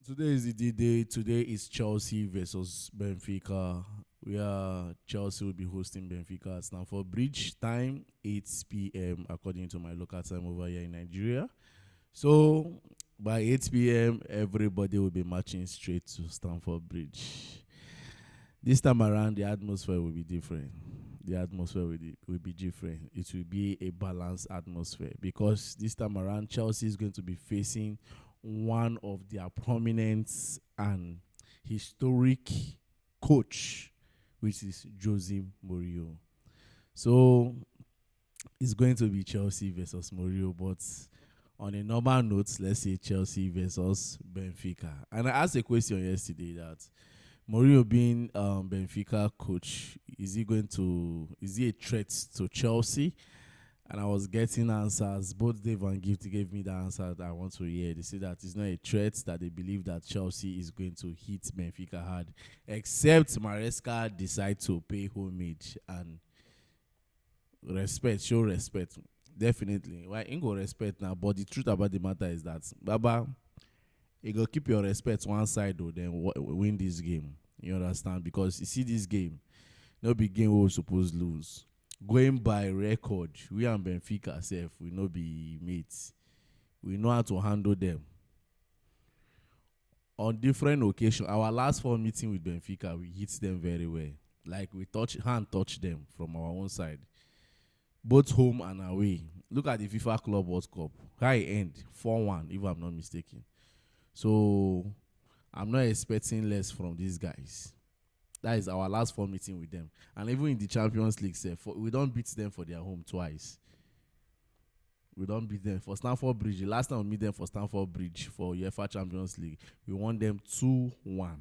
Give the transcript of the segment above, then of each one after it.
Today is the day. Today is Chelsea versus Benfica. Chelsea will be hosting Benfica at Stamford Bridge. Time 8 p.m. according to my local time over here in Nigeria. So by 8 p.m. everybody will be marching straight to Stamford Bridge. This time around, the atmosphere will be different. The atmosphere will be different. It will be a balanced atmosphere because this time around, Chelsea is going to be facing one of their prominent and historic coach, which is Jose Mourinho. So it's going to be Chelsea versus Mourinho, but on a normal note, let's say Chelsea versus Benfica. And I asked a question yesterday that Mourinho being Benfica coach, is he a threat to Chelsea? And I was getting answers. Both Dave and Gift gave me the answer that I want to hear. They say that it's not a threat, that they believe that Chelsea is going to hit Benfica hard, except Maresca decide to pay homage and show respect. Definitely. Why ain't go respect now? But the truth about the matter is that Baba, you go keep your respect one side though, then win this game. You understand? Because you see this game, no big game we're supposed to lose. Going by record, we and Benfica self we no be mates. We know how to handle them. On different occasions, our last 4 meeting with Benfica, we hit them very well. Like we touch them from our own side. Both home and away. Look at the FIFA Club World Cup. High end, 4-1, if I'm not mistaken. So I'm not expecting less from these guys. That is our last 4 meeting with them. And even in the Champions League, we don't beat them for their home twice. We don't beat them for Stamford Bridge. The last time we meet them for Stamford Bridge for UEFA Champions League, we won them 2-1.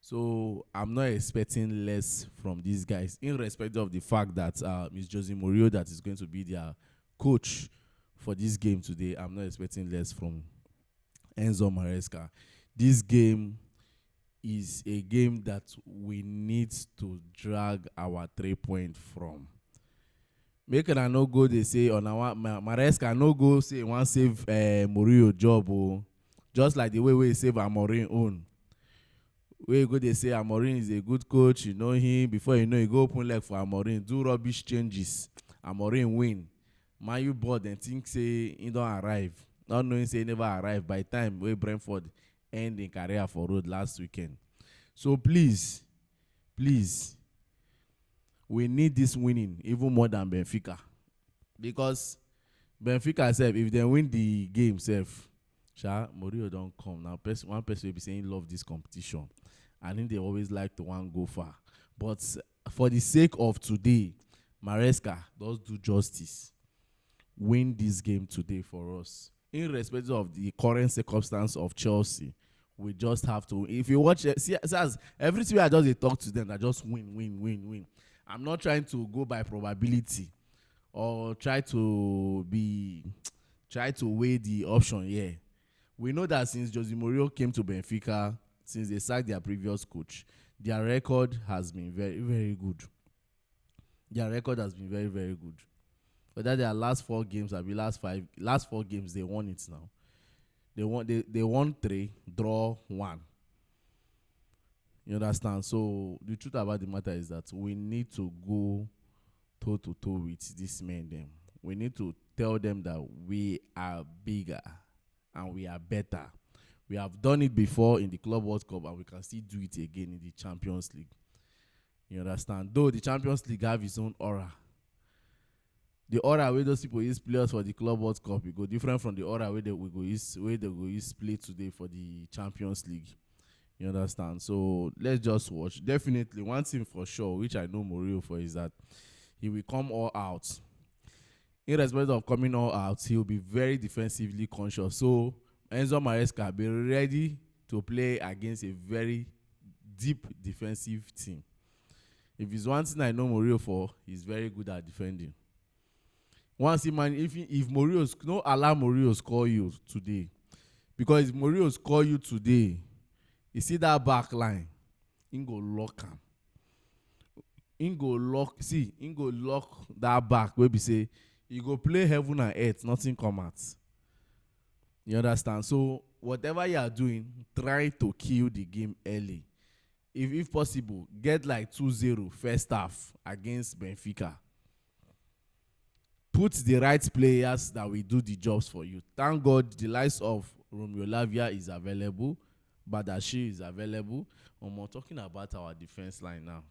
So I'm not expecting less from these guys, in respect of the fact that it's Jose Mourinho that is going to be their coach for this game today. I'm not expecting less from Enzo Maresca. This game is a game that we need to drag our 3 point from. Make it no go, they say, on our Maresca no go say one save Mourinho job. Just like the way we save Amorim own. We go, they say Amorim is a good coach, you know him. Before you know, you go open leg for Amorim, do rubbish changes. Amorim win. Man, you bored and think say he don't arrive. Not knowing say he never arrived by time where Brentford end in career for road last weekend. So please, we need this winning even more than Benfica. Because Benfica self, if they win the game self, Mourinho don't come. Now one person will be saying love this competition. I think they always like to want go far. But for the sake of today, Maresca does do justice. Win this game today for us. In respect of the current circumstance of Chelsea, we just have to. If you watch it, see as everything I just talk to them, I just win. I'm not trying to go by probability or try to weigh the option here. We know that since Jose Mourinho came to Benfica, since they sacked their previous coach, their record has been very, very good. Their record has been very, very good. But that their last 4 games, last 4 games, they won it now. They won 3, draw 1. You understand? So the truth about the matter is that we need to go toe to toe with these men. Them. We need to tell them that we are bigger and we are better. We have done it before in the Club World Cup and we can still do it again in the Champions League. You understand? Though the Champions League have its own aura. The aura where those people use players for the Club World Cup, it go different from the aura where they go use play today for the Champions League. You understand? So let's just watch. Definitely, one thing for sure, which I know Mourinho for, is that he will come all out. In respect of coming all out, he will be very defensively conscious. So Enzo Maresca, be ready to play against a very deep defensive team. If it's one thing I know Mourinho for, he's very good at defending. Once if Mourinho, no allow Mourinho score you today, because if Mourinho score you today, you see that back line, he go lock him. He go lock that back where we say he go play heaven and earth, nothing come out. You understand? So whatever you are doing, try to kill the game early. If possible, get like 2-0 first half against Benfica. Put the right players that will do the jobs for you. Thank God the likes of Romeo Lavia is available. Badashi is available. We're talking about our defense line now.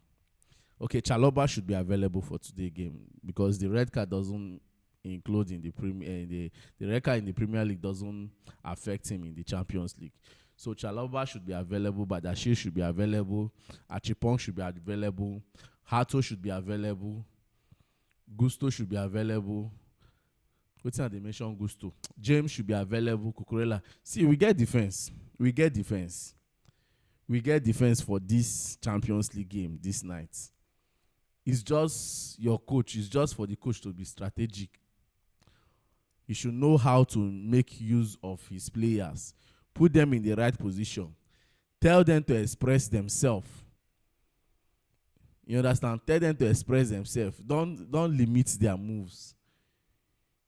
Okay, Chaloba should be available for today's game because the red card doesn't include in the Premier. The red card in the Premier League doesn't affect him in the Champions League. So Chaloba should be available. Badashi should be available. Achipong should be available. Hato should be available. Gusto should be available. What's that they mention Gusto? James should be available. Cucurella. See, we get defense. We get defense for this Champions League game this night. It's just your coach. It's just for the coach to be strategic. He should know how to make use of his players. Put them in the right position. Tell them to express themselves. You understand? Tell them to express themselves. Don't limit their moves.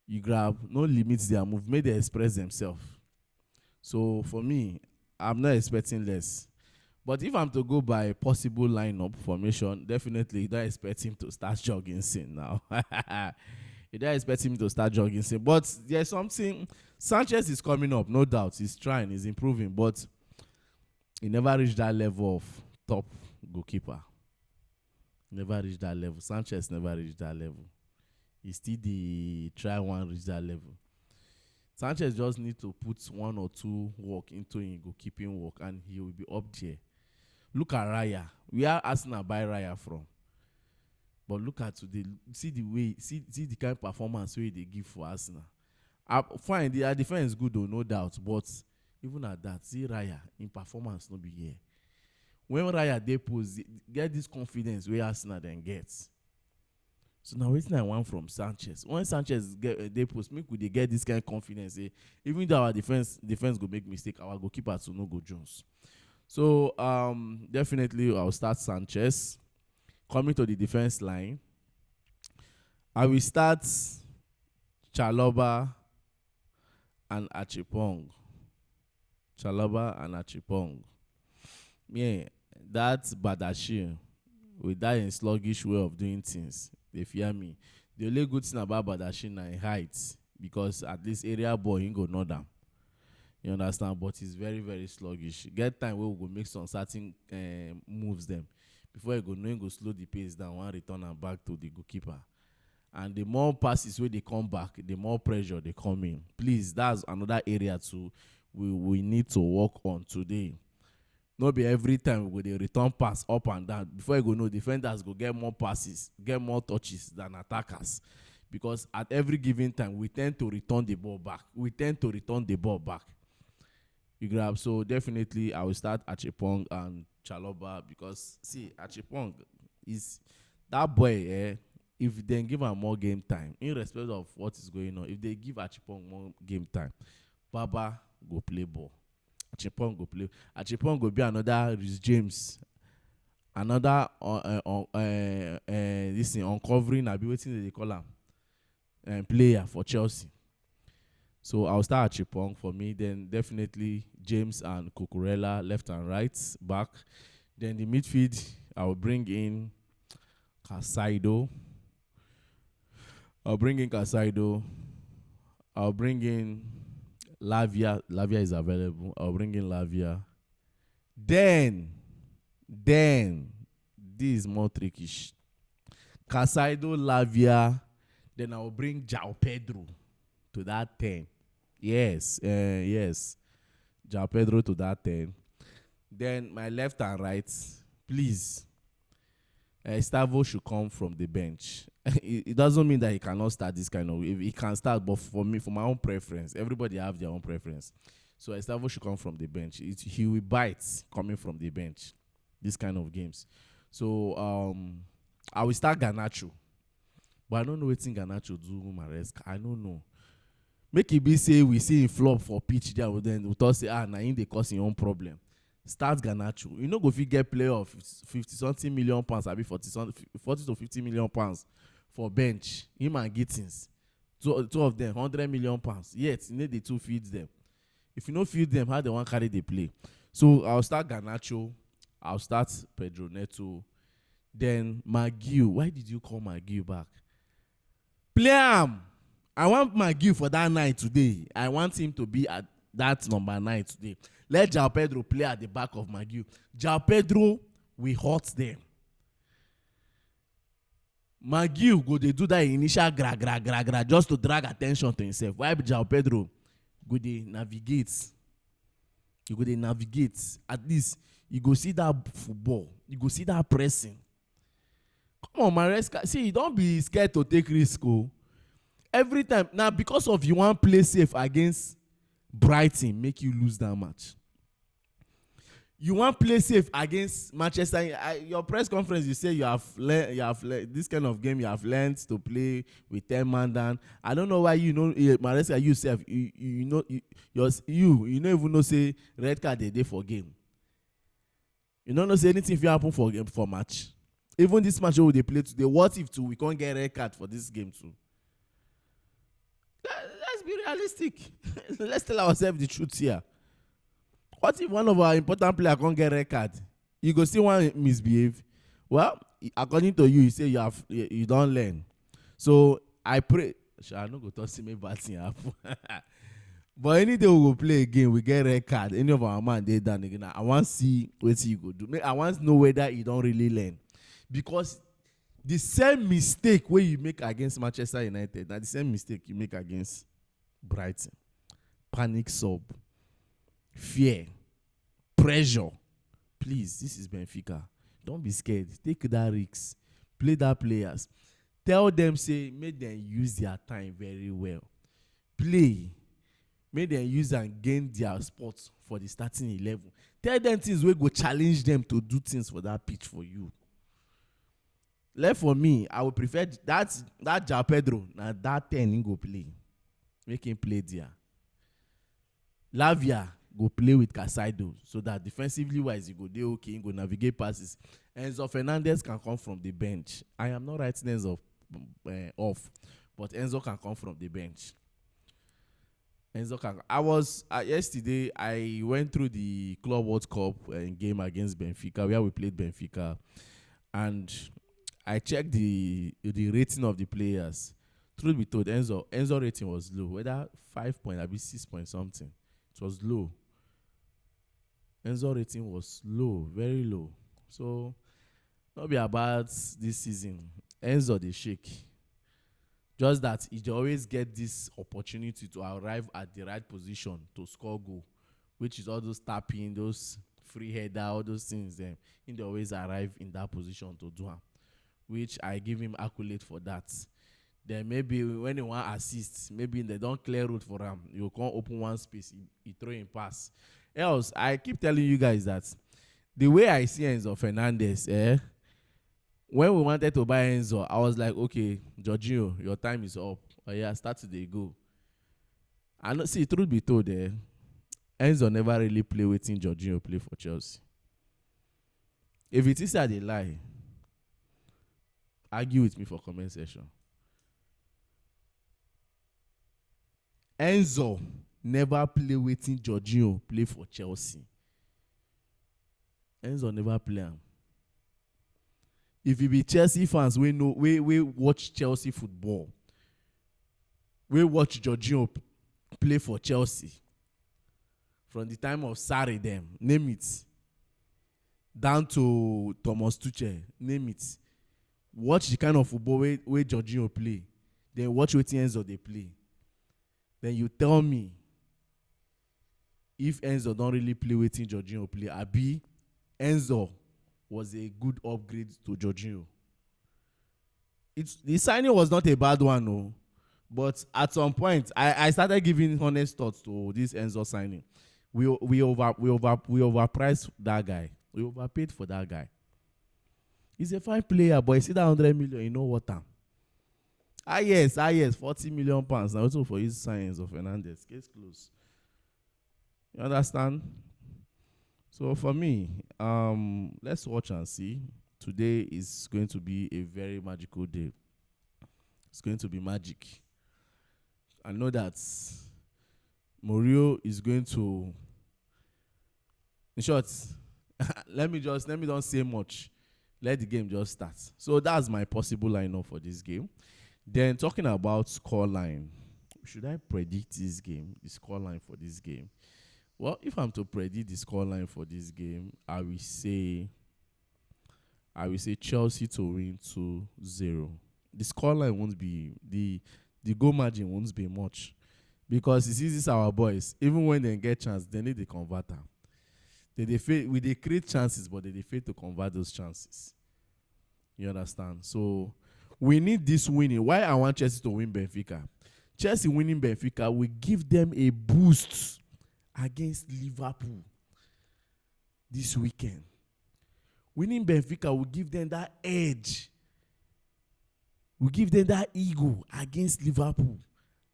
You grab. Don't limit their move. Make them express themselves. So for me, I'm not expecting less. But if I'm to go by possible lineup formation, definitely you don't expect him to start jogging soon now. You don't expect him to start jogging soon. But there's something. Sanchez is coming up, no doubt. He's trying, he's improving, but he never reached that level of top goalkeeper. Never reached that level. Sanchez never reached that level. He still the try one reach that level. Sanchez just need to put 1 or 2 work into his goalkeeping work and he will be up there. Look at Raya. We are Arsenal buy Raya from. But look at today. See the way, see the kind of performance way they give for Arsenal. Fine, their defense is good though, no doubt. But even at that, see Raya in performance no be here. When Raya they pose, get this confidence where Arsenal then gets. So now waiting I want from Sanchez. When Sanchez get they post, make we they get this kind of confidence. Even though our defense go make mistake, our goalkeeper to no go Jones. So definitely I'll start Sanchez. Coming to the defense line, I will start Chaloba and Achipong. Chaloba and Achipong. Yeah, that's Badashi with that sluggish way of doing things. They fear me. The only good thing about Badashi is height because at least area boy he go know them. You understand? But he's very, very sluggish. Get time where we go make some certain moves them. Before he go slow the pace down and return and back to the goalkeeper. And the more passes where they come back, the more pressure they come in. Please, that's another area too we need to work on today. Not be every time we go dey return pass up and down. Before you go know, defenders go get more passes, get more touches than attackers. Because at every given time, we tend to return the ball back. You grab. So definitely I will start Achipong and Chaloba because see Achipong is that boy. If they give him more game time, irrespective of what is going on, if they give Achipong more game time, Baba go play ball. Achipong go play. Achipong go be another Rhys James, another this thing uncovering. I be waiting they call him player for Chelsea. So I'll start Achipong for me. Then definitely James and Cucurella left and right back. Then the midfield I will bring in Casaido. I'll bring in Lavia. Lavia is available. I'll bring in Lavia. Then this is more trickish. Casaido, Lavia. Then I'll bring João Pedro to that 10. Yes. João Pedro to that 10. Then my left and right, please. Stavo should come from the bench. It doesn't mean that he cannot start this kind of. He can start, but for me, for my own preference, everybody have their own preference. So Stavo should come from the bench. He will bite coming from the bench. This kind of games. So I will start Garnacho, but I don't know what Garnacho do. Maresca, I don't know. Make it be say we see him flop for pitch there, then we thought say now in they cause your own problem. Start Garnacho. You know, go if you get player of 50-something million pounds, I be 40 to 50 million pounds for bench. Him and Gittins. Two of them, 100 million pounds. Yet, you need the two feeds them. If you no feel them, how they want carry the play? So I'll start Garnacho. I'll start Pedro Neto. Then McGill. Why did you call McGill back? Play him. I want McGill for that night today. I want him to be at that number 9 today. Let João Pedro play at the back of McGill. João Pedro will hurt them. McGill go dey do that initial gra just to drag attention to himself. While João Pedro go dey navigate. You go dey navigate. At least you go see that football. You go see that pressing. Come on, Maresca. See, you don't be scared to take risk. Oh. Every time. Now, because of you want play safe against Brighton, make you lose that match. You want play safe against Manchester. Your press conference, you say you have learned this kind of game. You have learned to play with 10 man down. I don't know why you know Maresca yourself. You know you don't even know say red card they for game. You don't know say anything if you happen for game for match. Even this match they play today. What if we can't get red card for this game too? Let's be realistic. Let's tell ourselves the truth here. What if one of our important players can't get red card? You go see one misbehave. Well, according to you, you say you don't learn. So I pray. I no go to see me bad thing happen. But any day we go play a game, we get red card. Any of our man they done again. I want to see what you go do. I want to know whether you don't really learn, because the same mistake where you make against Manchester United, now the same mistake you make against Brighton. Panic sub. Fear, pressure. Please, this is Benfica. Don't be scared. Take that risk. Play that players. Tell them, say, make them use their time very well. Play. Make them use and gain their spots for the starting 11. Tell them things where go challenge them to do things for that pitch for you. Left for me, I would prefer that João Pedro. Now that 10 he go play. Make him play there. Lavia go play with Casado so that defensively wise, you go dey okay, you go navigate passes. Enzo Fernandez can come from the bench. I am not writing Enzo off, but Enzo can come from the bench. Enzo can. Yesterday, I went through the Club World Cup game against Benfica, where we played Benfica, and I checked the rating of the players. Truth be told, Enzo rating was low, whether 5 point, maybe 6 point something. It was low. Enzo rating was low, very low. So, not be about this season. Enzo, they shake. Just that he always get this opportunity to arrive at the right position to score goal, which is all those tapping, those free header, all those things. He always arrive in that position to do it, which I give him accolade for that. Then maybe when he want assist, maybe they don't clear route for him. You can't open one space, he throw in pass. Else, I keep telling you guys that the way I see Enzo Fernandez, when we wanted to buy Enzo, I was like, okay, Jorginho, your time is up. Oh yeah, start today, go. And see, truth be told, Enzo never really play waiting Jorginho play for Chelsea. If it is that they lie, argue with me for comment section. Enzo never play waiting Jorginho play for Chelsea. Enzo never play him. If you be Chelsea fans, we watch Chelsea football. We watch Jorginho play for Chelsea. From the time of Sarri them, name it. Down to Thomas Tuchel, name it. Watch the kind of football where Jorginho play. Then watch what Enzo they play. Then you tell me if Enzo don't really play waiting Jorginho play, abi Enzo was a good upgrade to Jorginho. The signing was not a bad one, no. But at some point, I started giving honest thoughts to this Enzo signing. We overpriced that guy. We overpaid for that guy. He's a fine player, but you see that 100 million, you know what? Yes, 40 million pounds. Now also for his signs of Fernandez. Case closed. You understand? So for me, let's watch and see. Today is going to be a very magical day. It's going to be magic. I know that Mourinho is going to, in short, let me don't say much. Let the game just start. So that's my possible lineup for this game. Then talking about scoreline, should I predict this game, the scoreline for this game? Well, if I'm to predict the scoreline for this game, I will say Chelsea to win 2-0. The scoreline won't be the goal margin won't be much because it's easy our boys. Even when they get chance, they need the converter. They create chances, but they fail to convert those chances. You understand? So we need this winning. Why I want Chelsea to win Benfica? Chelsea winning Benfica will give them a boost against Liverpool this weekend. Winning Benfica will give them that edge. Will give them that ego against Liverpool.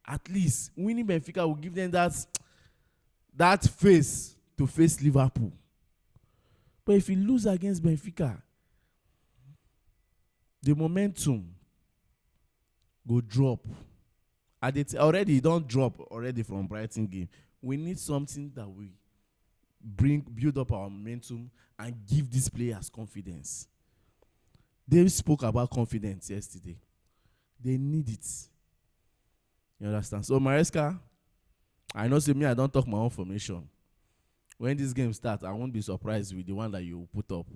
At least winning Benfica will give them that face to face Liverpool. But if you lose against Benfica, the momentum go drop. Already it don't drop already from Brighton game. We need something that will build up our momentum and give these players confidence. They spoke about confidence yesterday. They need it. You understand? So Maresca, I know say me, I don't talk my own formation. When this game starts, I won't be surprised with the one that you put up.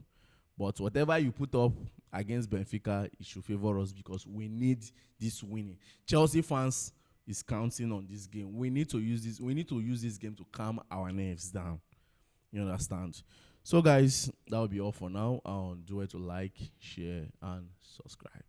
But whatever you put up against Benfica, it should favor us because we need this winning. Chelsea fans is counting on this game. We need to use this game to calm our nerves down. You understand? So guys, that will be all for now. Do it to like, share, and subscribe.